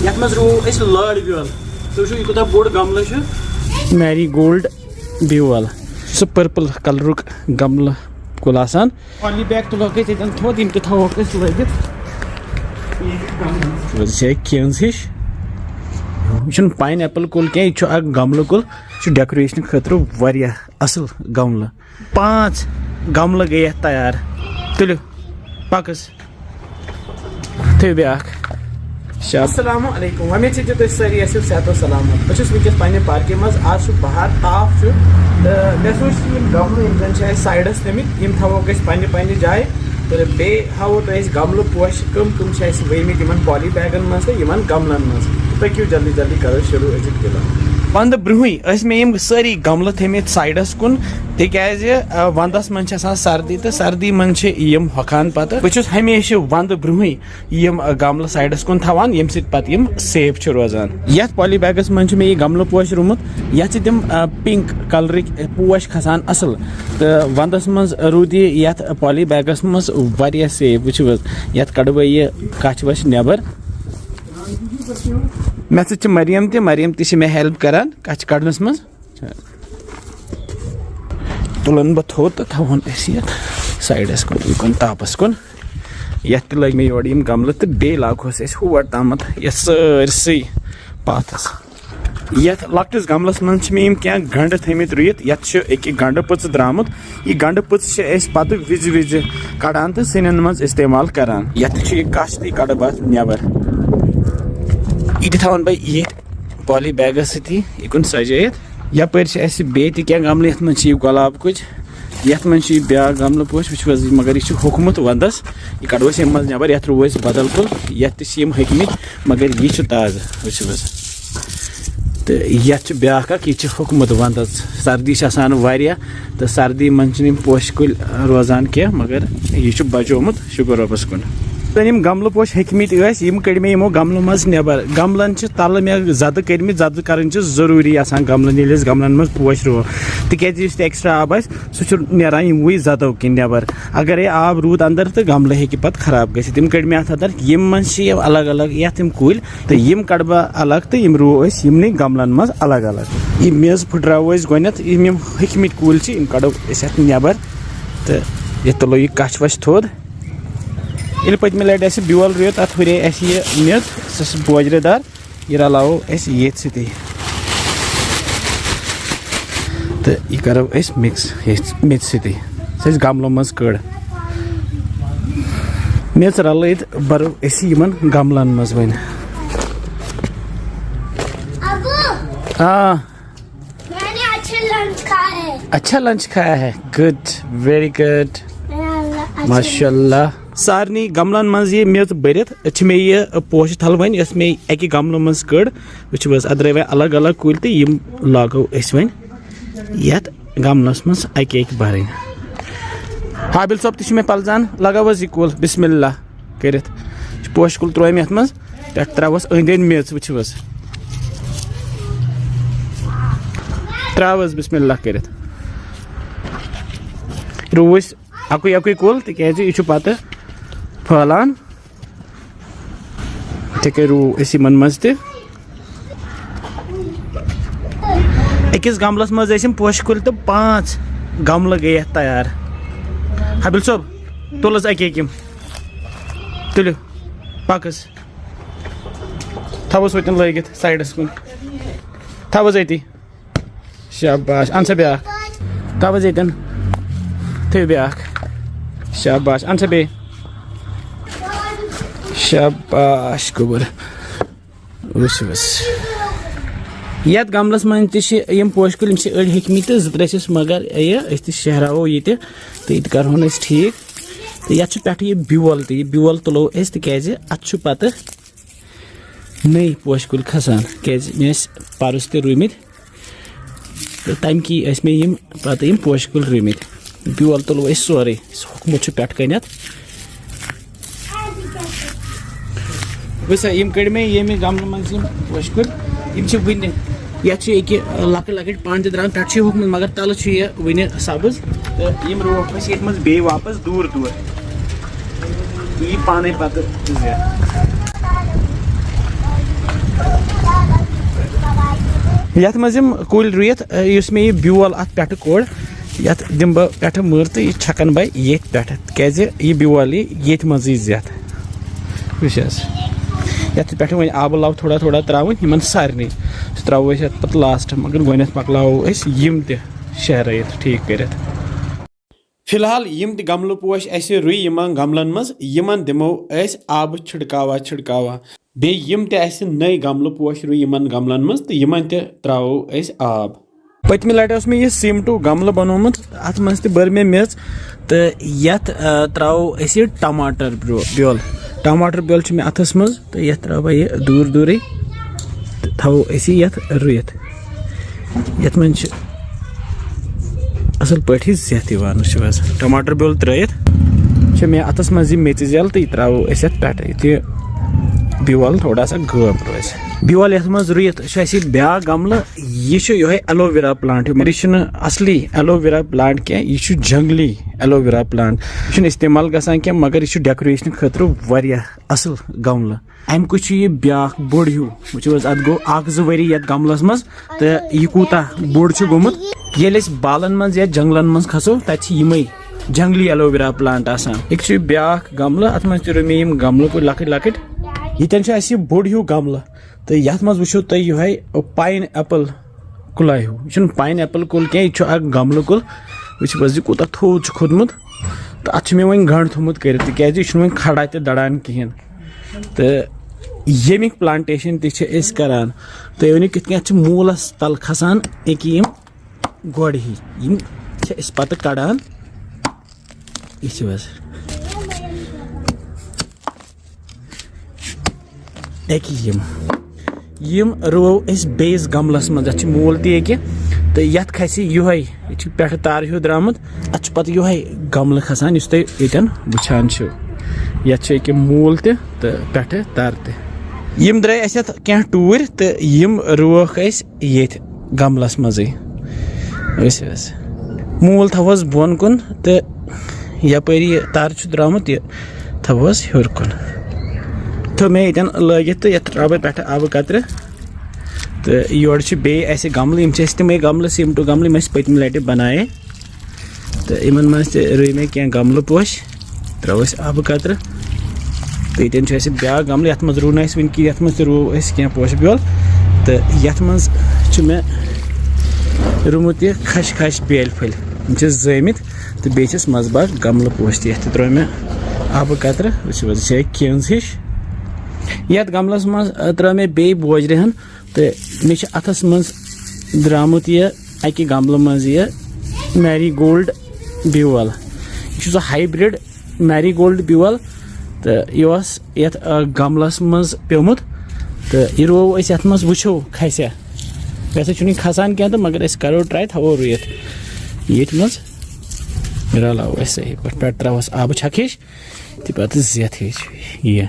यथ मज रो अस लड़ बेल तो यह कूत बोड़ गमल मैरी गोल्ड बेल सह पर्पल कलरुक गमल कुल आसान पॉली बैग तुलोक थोद यम थोक लगित केंस हिश यह पाइन एप्पल कुल क्या गमल कुल डेकोरेशन खतर वारिया असल गमल 5 गमल गए तैयार तुलो पकस थो ब्या अस्सलामु अलैकुम उम्मीद से तुम सारी आसो सेहत सलामत बस वनस पे पार्क मज आज बहार ताफ मे सोच गमल साइडस तमित थवोक पे जाए तो बे हावो तो गमल पोश कम वमित पॉली बैगन मज तो गमलन मज पक्यू जल्दी जल्दी करो शुरू अजित गिलान वंद ब्रुह मे सारी गमल थमित साइडस कुन तिकाज वंदस मन सर्दी तो सर्दी मन हकान पत बहुत हमेशा वंद ब्रुह गमल साइडस कुन थवान यम सत सेफ रोजान यथ पॉली बैगस मन मे गमल पोश रुमुत यथ तम पिंक कलरिक पोश खसान असल तो वंदस मज रूद यथ पॉली बैगस मज वारिया सेफ वो यथ कड़ बह कच वच नबर मे सत मरियम ते मे हेल्प करान कच कड़नस मज तुलन बह थोद तो थवन साइडस कुन तापस कुन यथ लग मे योर गमल तो बे लाखोस हूर तम सारसी पाथस यथ लकटिस गमलस मन मे क्या गंड थमित रुत यथ गंड पच द्रामुत यह गंड पच पत विज विज कड़ान तो सिनन मज इस्तेमाल करान यथ कश ती कड़ बह नबर यह थवन बह ये पॉली बैगस सती यह सजाइत यपर बे क्या गमल ये मन गुलाब कुछ ये मन ब्या गमल पोश वो मगर यह होकमुत वंदस यह कड़ो मज नबर ये रो बदल कुल ये हकमित मगर यह ताज़ वो तो ये ब्या यह होकमुत वंदस सर्दी वारिया तो सर्दी मन पोश कुल रोजान क्या मगर यह बचोमुत शुक्र रबस कुन यम गमल पोश हकमित कड़ मे यमो गमल मज नबर गमलन तल मे जद कर्मित जद कर जरूरी गमलन ये गमलन मज पोश रो तिक एक्स्ट्रा आब सह नारान यमवे जदों किन नबर अगर आब रूद अंदर तो गमल हे पे खराब गम कड़ मे अंदर यम मन अलग अलग ये कुल तो यम कड़ बह अलग तो यम रो यमन गमलन मज अलग अलग यम मेज फुटराव गोत यम हकमित कुल कड़ो नबर तो ये तुलो यह कच वच थोद ये पत्म लट ब्योल रुत अत हुरे यह मेज सह बोजरेदार यह रलावो ये सती तो यह करो मिक्स मेज सती सह गमलों मज कड़ मेज रलित बरो यमन गमलन मज वन हाँ अच्छा लंच खाया है गुड वेरी गुड माशाल्लाह सारनी गमलन मज ये मेज भरत मे यह पोश थल वन मे अकि गमल मज कड़ वो अद्रे अलग अलग कुल तो यम लागो वन ये गमलस मज अकि भर हाबिल सोब मे पलजान लगाव यह कुल बिस्मिल्लाह कर पोश कुल त्रोम ये मज पे त्रवस अंद अंद मेज वो त्रवस बिस्मिल्लाह कर रोस अकुई अकुई कुल तिकाज यह पत फैलान थे रू यमन मज अकिस गमलस मज पोश कुल तो 5 गमल गए तैयार हाबिल सोब तुलस अकिम तुलो पकस थवस वतन लगित साइडस कुन थवस अति शाबाश अन सा ब्या थवस यन थो ब्या शाबाश अन सा बे शाबाश गोबर ये गमलस मन तम पोश कुल अड़ हकमित 2-3 मगर ये शहरावो ये तो ये करो ठीक तो ये पे ब्योल तो यह ब्योल तुलो तिकाज अत पे नई पोश कुल खसान क्या मे परस ते रुमित तो तम की मे पे पोश कुल रुमित ब्योल तुलो सोरे होकमुत पे कन वैसा यम कड़ मे ये गमल मन पोश कुल वन ये लकट लकट पान द्रान पे होकमुत मगर तल वन सब्ज तो यम रोक ये बे वापस दूर दूर यह पाने पत यथ मज कुल रुत इस मे ब्योल अत पे कोड़ यथ दिम बह पे मर तो यह छकन बह ये पे यह ब्योल ये मज जत वुच यथ पे वो आब लव थोड़ा थोड़ा त्रावन सारे सह त्रो पे लास्ट मगर गो मकलाव यम शहर ठीक कर फिलहाल यम गमल पोश रुई यमान गमलन मज यमन दिमो आब छिड़कावा बे यम नई गमल पोश रुई यमन गमलन मज तो यमन त्रो आब पतम लट मे यह सीमटू गमल बनोमुत अत मज बर मे मेज तो यथ त्रो टमाटर ब्योल मे अथस मज तो यथ त्रो बह दूर दूर थो यथ रुत यथ मन असल पे सेहत टमाटर ब्योल त्रित मे अतस मज मेच जल तो यह त्रो पे ब्योल थोड़ा सा गब रोज ब्योल ये मज रुत ब्या गमल यह एलोवेरा प्लांट यह असली एलोवेरा प्लांट क्या यह जंगली एलोवेरा प्लांट यह इस्तेमाल गसान क्या मगर यह डेकोरेशन खतर असल गमल अमुक यह ब्या बोड़ हूँ वो अत गो 1-2 वरी ये गमलस मज तो यह कूता बोड़ गोमुत ये बालन मज या जंगलन मज खसो तमें जंगली एलोवेरा प्लांट आसान एक ब्या गमल अत मे मे गमल को लकट लकट ये बोड़ हूँ गमल तो ये मज वो तुम पाइन एप्पल कुला हूँ यह पाइन एप्पल कुल क्या यह गमल कुल वो कूता थोद खोदमुत तो अत मे वो गंड थोमुत कर वो खड़ा तो दड़ान कहें तो यमिक प्लांटेशन तरान तो वन कि मूलस तल खसान एक गोड़ ही पे कड़ान यम रुवो बेस गमलस मज अत मूल तक तो यथ खस ये पे तार हूँ द्रामुत अत पे गमल खसान इस तुम वुचान ये मूल तो पे तार तम द्राय अत क्या टूर तो यम रुवक ये गमलस मज मूल थवस बोन कुन तो यपरी तार द्रामुत यह थवस हर कुन तो मे ये लगित तो ये त्रो पे आब कतर तो योर बे गमल तमें गमल सीमटू गमल पतम लट बनाए तो इन मज रुई मे क्या गमल पोश त्रोस आब कतर तो ये ब्या गमल ये मज रू वन कि ये मज रू क्या पोश ब्योल तो ये मज मे रुमुत यह खश खश बेल फल जमित तो बेस मजबाग गमल पोश ये त्रो मे आब कतर वो केंज हिश ये गमलस मज त्रो मे बे बोजरहन तो मे अथस मज द्रामुत यह अकि गमल मज यह मैरी गोल्ड ब्योल यह हाइब्रिड मैरी गोल्ड ब्योल तो यह गमलस मज प्योमुत तो यह रो ये मज वो खसा वैसे खसान क्या तो मगर करो ट्राई थवो रुत ये मज रलाव सही पे त्रोस आब छक हिश तो पे जेत हिश ये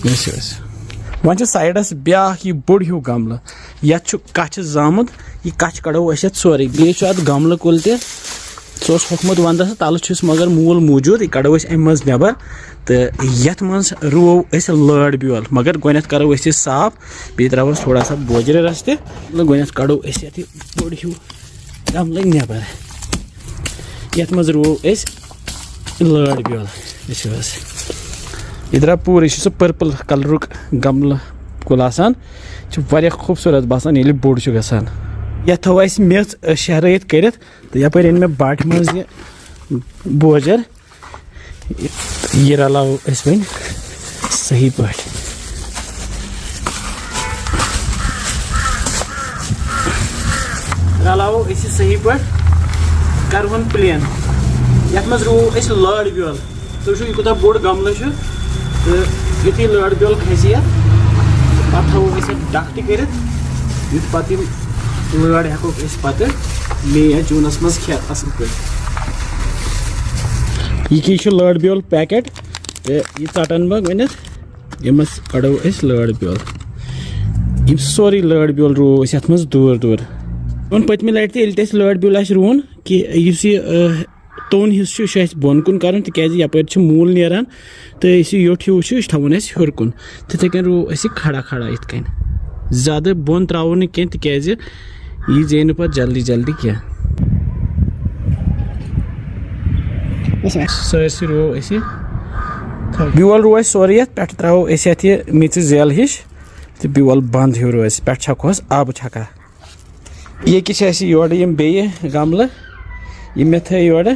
वन साइडस ब्या यह बोड़ हूँ गमल ये कच जामुत यह कच कड़ो अत सोरे बे अत गमल कुल तस होकमुत वंदस तल मगर मूल मौजूद यह कड़ो अम मज नबर तो ये मज रुवो लड़ ब्योल मगर गो करो साफ बे त्रोस थोड़ा सा बोजर रस गो कड़ो ये बोड़ हूँ गमल नबर ये मज रुवो लड़ ब्योल यह द्रा पूरे सह पर्पल कलर गमल कुल आसान खूबसूरत बसान ये बोड़ गसान यह थो मेज शहरत कर तो यपर अन मे बाट मज बोजर यह रलाव वन सही पे रलाव सही पे करवन प्लेन ये मज रू लड़ ब्योल तो यह कूत बोड़ गमल तो यु लड़ ब्योल खस पे थो डक कर पे लड़ हेको पे मे या जूनस मज खे असल पे यह लड़ ब्योल पैकेट तो यह चटन बह वन यम कड़ो लड़ ब्योल यम सोरे लड़ ब्योल रो ये मज दूर दूर वन पतम लट ये लड़ ब्योल रुन कि तोन हिस्स बोन कुन कर तपर मूल नीरान तो योट हूँ थवन हर कुन तिथे कन रो खड़ा खड़ा इत ज़्यादा बोन त्रावो न कह तिकाज यह जेन पे जल्दी जल्दी क्या सरसी रो ब्यूल रो सोरे ये पे त्रो ये मिच जेल हिश तो ब्यूल बंद हो रो पे छकोस आब छका ये योर बे गमल ये मे थ योर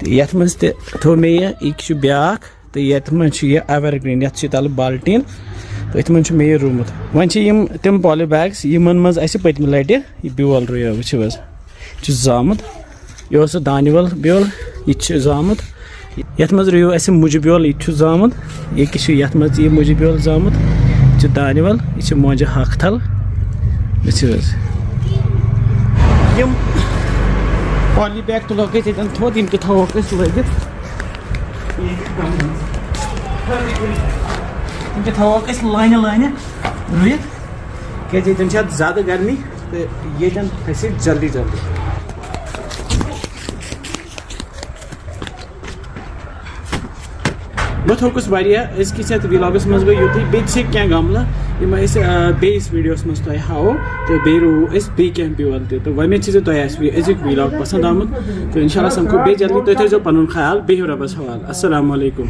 ये मज थो मे यह ब्या तो ये एवरग्रीन ये तल बाल्टीन तो ये मे यह रोमुत वन तम पॉली बैग्स यमन मज पतम लट यह ब्यूल रो वो जामुत यह सह दानवल ब्यूल यह जामुत ये मज रो मुज ब्यूल यह जामुत ये मज यह मुज ब्यूल जामुत यह दानवल यह मोजे हक थल यम पॉली बैग तुलोक थोद यम थोक लगित यम थोक लाइन लाइन रुत क्या ज़्यादा गर्मी तो ये फैसे जल्दी जल्दी बह थोकस अजकिस व्लॉगस मज गई युत बे क्या गमला बेस वीडियोस मज तुम हाव तो बे रो बे क्या ब्यूल तो वमें तुम अजुक व्लॉग पसंद आमुत तो इंशाल्लाह समखो बे जल्दी तुम थो पुन ख्याल बिहु रबस हवाल अस्सलाम वालेकुम।